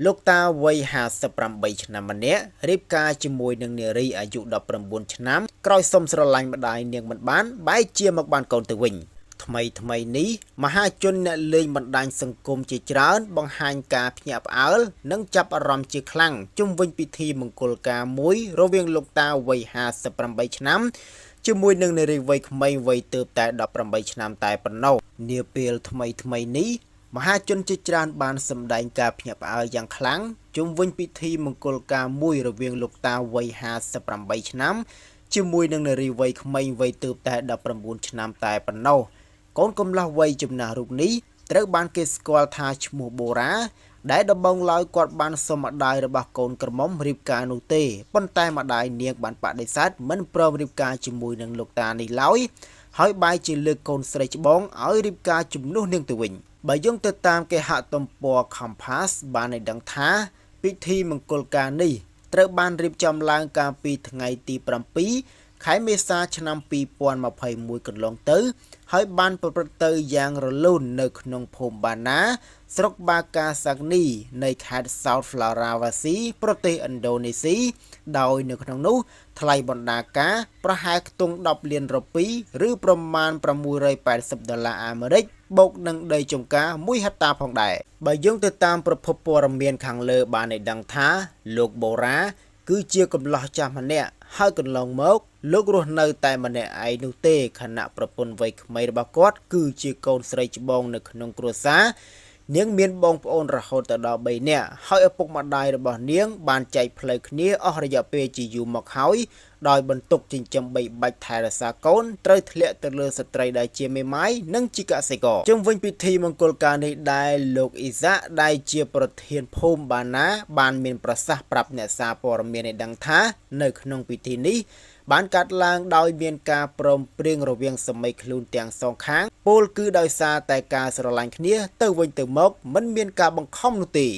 លោកតាវ័យ58ឆ្នាំម្នាក់រៀបការជាមួយនឹងនារីអាយុ19ឆ្នាំក្រោយសុំស្រឡាញ់ម្ដាយនាងមិនបានបែរជាមកបានកូនទៅវិញថ្មីនេះមហាជនអ្នកលេងបណ្ដាញសង្គមជាច្រើនបង្ហាញការភ្ញាក់ផ្អើលនិងចាប់អារម្មណ៍ជាខ្លាំងជុំវិញពិធីមង្គលការមួយរវាងលោកតាវ័យ58ឆ្នាំជាមួយនឹងនារីវ័យក្មេងវ័យទើបតែ18ឆ្នាំតែប៉ុណ្ណោះនាពេលថ្មីនេះមហាជនជាច្រើនបានសម្ដែងការភ្ញាក់ផ្អើលយ៉ាងខ្លាំងជុំវិញពិធីមង្គលការមួយរវាងលោកតាវ័យ58ឆ្នាំជាមួយនឹងនារីវ័យក្មេងវ័យទើបតែ19ឆ្នាំតែប៉ុណ្ណោះកូនកំលោះវ័យចំណាស់រូបនេះត្រូវបានគេស្គាល់ថាឈ្មោះបូរ៉ាដែលដំបងឡើយគាត់បានសុំម្ដាយរបស់កូនក្រមុំរៀបការនោះទេប៉ុន្តែម្ដាយនាងបានបដិសេធមិនព្រមរៀបការជាមួយនឹងលោកតានេះឡើយហើយបែរជាលើកកូនស្រីច្បងឲ្យរៀបការជំនួសនាងទៅវិញបើយោងទៅតាមគេហទំព័រ Compass បានឲ្យដឹងថាពិធីមង្គលការនេះត្រូវបានរៀបចំឡើងកាលពីថ្ងៃទី7ខែមេសាឆ្នាំ2021កន្លងទៅហើយបានប្រព្រឹត្តទៅយ៉ាងរលូននៅក្នុងភូមិបាណាស្រុកបាកាសាក់នីនៃខេត្ត South Sulawesi ប្រទេសឥណ្ឌូនេស៊ីដោយនៅក្នុងនោះថ្លៃបណ្ដាការប្រហែលខ្ទង់10លានរូពីឬប្រមាណ$680អាមេរិកបូកនឹងដីចម្ការ1ហិកតាផងដែរបើយោងទៅតាមប្រភពព័ត៌មានខាងលើបានឲ្យដឹងថាលោកបូរ៉ាគឺជាកំឡោះចាស់ម្នាក់ហើយកន្លងមកលោករស់នៅតែម្នាក់ឯងនោះទេខណៈប្រពន្ធវ័យក្មេងរបស់គាត់គឺជាកូនស្រីច្បងនៅក្នុងគ្រួសារនាងមានបងប្អូនរហូតដល់3នាក់ហើយឪពុកម្ដាយរបស់នាងបានចែកផ្លូវគ្នាអស់រយៈពេលជាយូរមកហើយដោយបន្ទុកចិញ្ចឹមបីបាច់ថែរក្សាកូនត្រូវធ្លាក់ទៅលើស្ត្រីដែលជាមេម៉ាយនិងជាកសិករជុំវិញពិធីមង្គលការនេះដែរលោកអ៊ីសាក់ដែលជាប្រធានភូមិបាណាបានមានប្រសាសន៍ប្រាប់អ្នកសារព័ត៌មានឲ្យដឹងថានៅក្នុងពិធីនេះបានកាត់ឡើងដោយមានការព្រមព្រៀងរវាងសមីខ្លួនទាំងសងខាងពោលគឺដោយសារតែការស្រឡាញ់គ្នាទៅវិញទៅមកមិនមានការបង្ខំនោះទេ